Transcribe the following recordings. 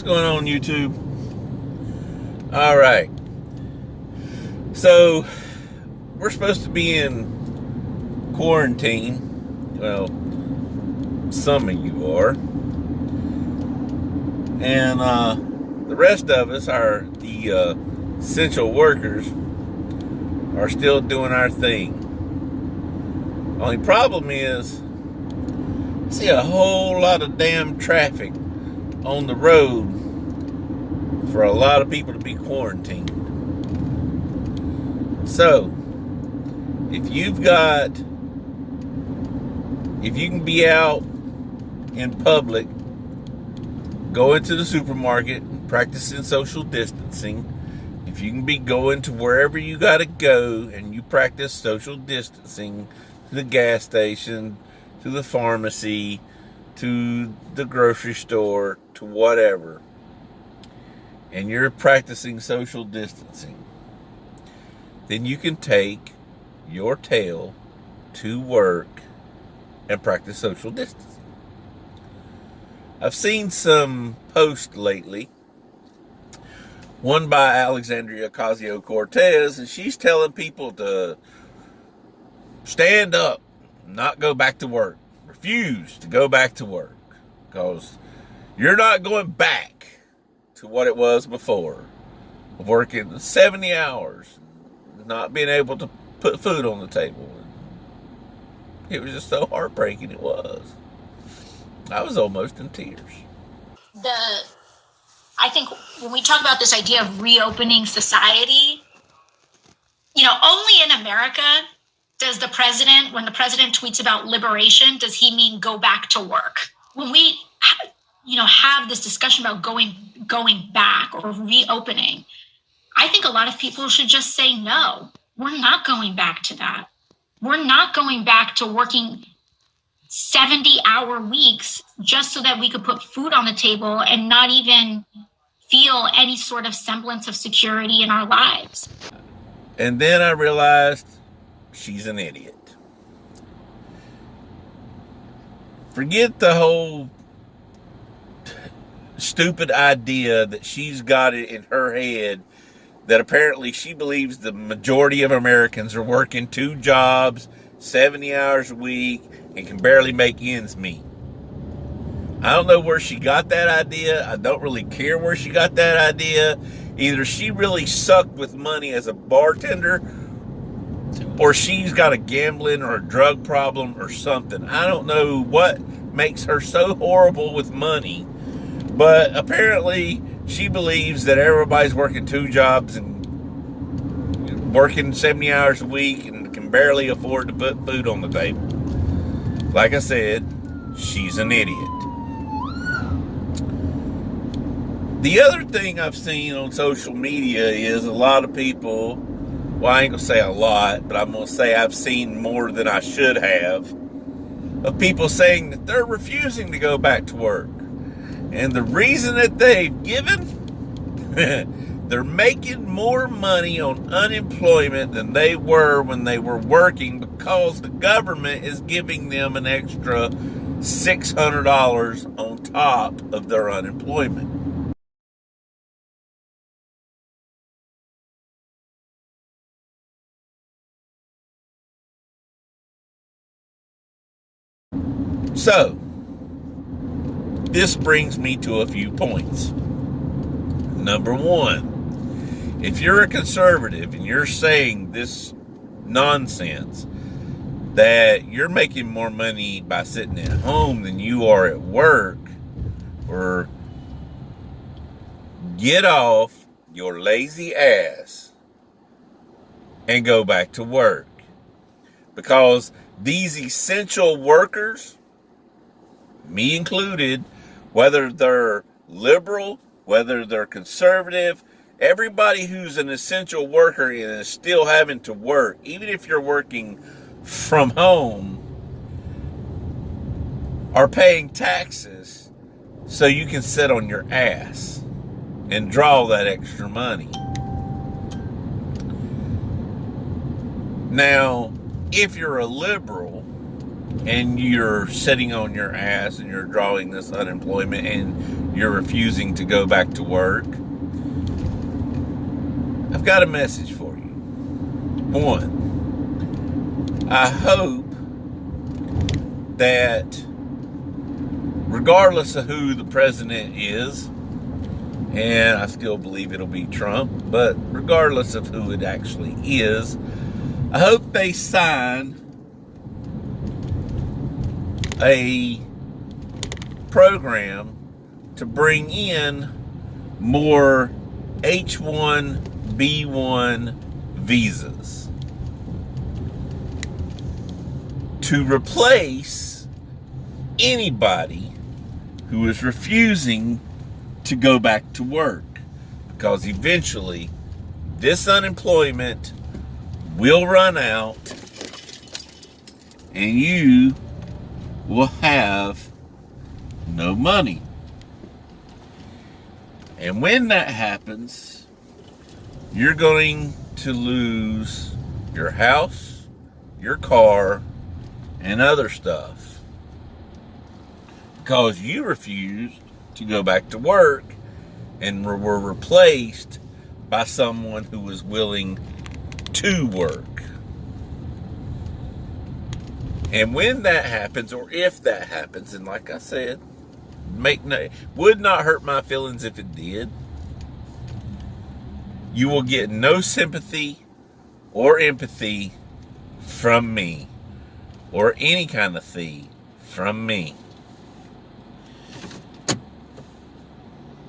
What's going on, YouTube? All right. So, we're supposed to be in quarantine. Well, some of you are. And the rest of us, the essential workers, are still doing our thing. Only problem is, I see a whole lot of damn traffic on the road for a lot of people to be quarantined. So, if you can be out in public, go into the supermarket, practicing social distancing. If you can be going to wherever you got to go and you practice social distancing, to the gas station, to the pharmacy, to the grocery store, to whatever, and you're practicing social distancing, then you can take your tail to work and practice social distancing. I've seen some posts lately, one by Alexandria Ocasio-Cortez, and she's telling people to stand up, not go back to work, refuse to go back to work, because you're not going back to what it was before, working 70 hours, not being able to put food on the table. It was just so heartbreaking. It was. I was almost in tears. I think when we talk about this idea of reopening society, only in America does when the president tweets about liberation, does he mean go back to work? When we, have this discussion about going back or reopening, I think a lot of people should just say, no, we're not going back to that. We're not going back to working 70-hour weeks just so that we could put food on the table and not even feel any sort of semblance of security in our lives. And then I realized she's an idiot. Forget the whole stupid idea that she's got it in her head that apparently she believes the majority of Americans are working 2 jobs, 70 hours a week, and can barely make ends meet. I don't know where she got that idea. I don't really care where she got that idea. Either she really sucked with money as a bartender, or she's got a gambling or a drug problem or something. I don't know what makes her so horrible with money, but apparently she believes that everybody's working 2 jobs and working 70 hours a week and can barely afford to put food on the table. Like I said, she's an idiot. The other thing I've seen on social media is a lot of people, well, I ain't gonna say a lot, but I'm gonna say I've seen more than I should have, of people saying that they're refusing to go back to work. And the reason that they've given, they're making more money on unemployment than they were when they were working because the government is giving them an extra $600 on top of their unemployment. So, this brings me to a few points. Number one, if you're a conservative and you're saying this nonsense that you're making more money by sitting at home than you are at work, or get off your lazy ass and go back to work. Because these essential workers, me included, whether they're liberal, whether they're conservative, everybody who's an essential worker and is still having to work, even if you're working from home, are paying taxes so you can sit on your ass and draw that extra money. Now, if you're a liberal, and you're sitting on your ass and you're drawing this unemployment and you're refusing to go back to work, I've got a message for you. One, I hope that regardless of who the president is, and I still believe it'll be Trump, but regardless of who it actually is, I hope they sign a program to bring in more H-1B1 visas to replace anybody who is refusing to go back to work, because eventually this unemployment will run out and you will have no money. And when that happens, you're going to lose your house, your car, and other stuff because you refused to go back to work and were replaced by someone who was willing to work. And when that happens, or if that happens, and like I said, would not hurt my feelings if it did, you will get no sympathy or empathy from me, or any kind of fee from me.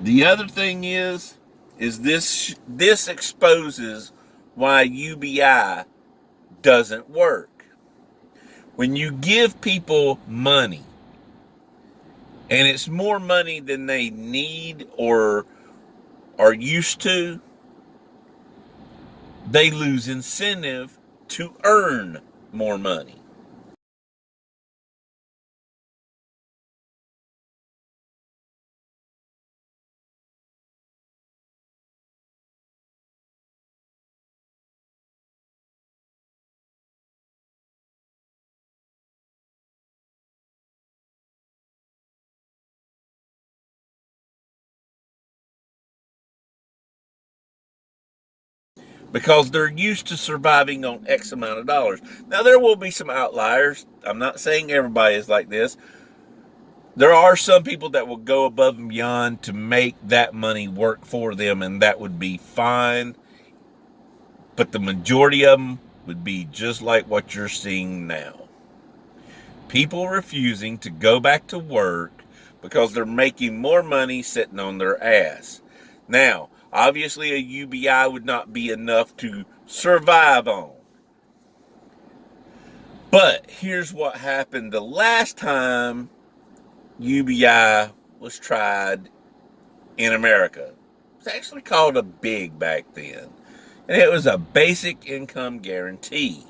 The other thing is this exposes why UBI doesn't work. When you give people money, and it's more money than they need or are used to, they lose incentive to earn more money. Because they're used to surviving on X amount of dollars. Now, there will be some outliers. I'm not saying everybody is like this. There are some people that will go above and beyond to make that money work for them, and that would be fine. But the majority of them would be just like what you're seeing now. People refusing to go back to work because they're making more money sitting on their ass. Now, obviously, a UBI would not be enough to survive on. But here's what happened the last time UBI was tried in America. It's actually called a BIG back then. And it was a basic income guarantee.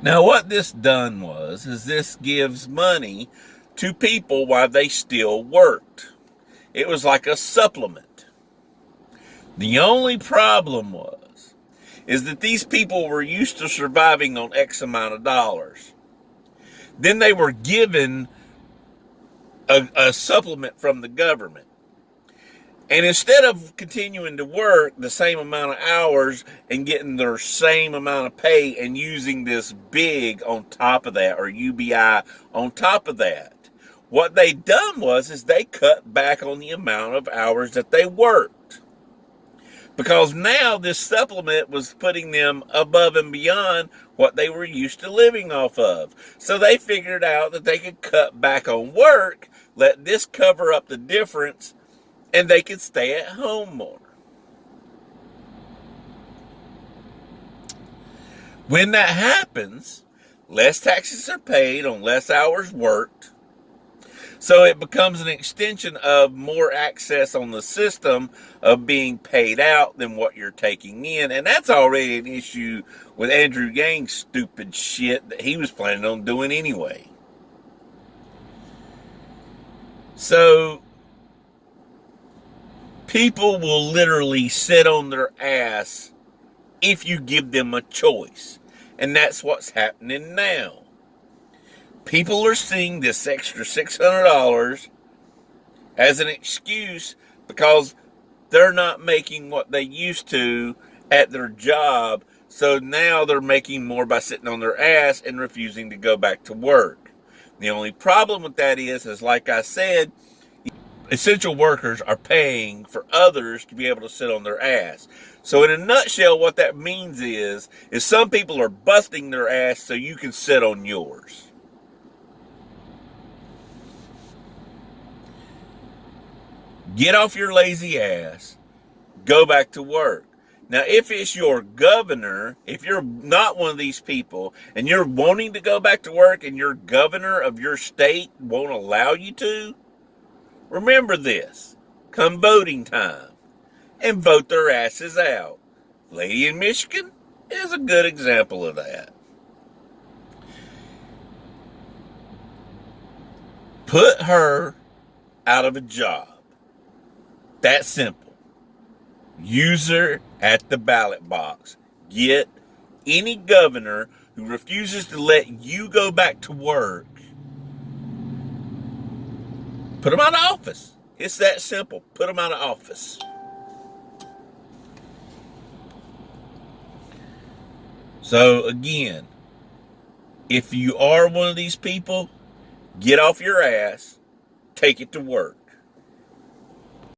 Now, what this done is this gives money to people while they still worked. It was like a supplement. The only problem is that these people were used to surviving on X amount of dollars. Then they were given a supplement from the government. And instead of continuing to work the same amount of hours and getting their same amount of pay and using this BIG on top of that, or UBI on top of that, what they done is they cut back on the amount of hours that they worked. Because now this supplement was putting them above and beyond what they were used to living off of. So they figured out that they could cut back on work, let this cover up the difference, and they could stay at home more. When that happens, less taxes are paid on less hours worked. So it becomes an extension of more access on the system of being paid out than what you're taking in. And that's already an issue with Andrew Yang's stupid shit that he was planning on doing anyway. So people will literally sit on their ass if you give them a choice. And that's what's happening now. People are seeing this extra $600 as an excuse because they're not making what they used to at their job. So now they're making more by sitting on their ass and refusing to go back to work. The only problem with that is like I said, essential workers are paying for others to be able to sit on their ass. So in a nutshell, what that means is some people are busting their ass so you can sit on yours. Get off your lazy ass. Go back to work. Now, if it's your governor, if you're not one of these people and you're wanting to go back to work and your governor of your state won't allow you to, remember this. Come voting time and vote their asses out. Lady in Michigan is a good example of that. Put her out of a job. That simple. Use her at the ballot box. Get any governor who refuses to let you go back to work, put them out of office. It's that simple. Put them out of office. So again, if you are one of these people, get off your ass, take it to work.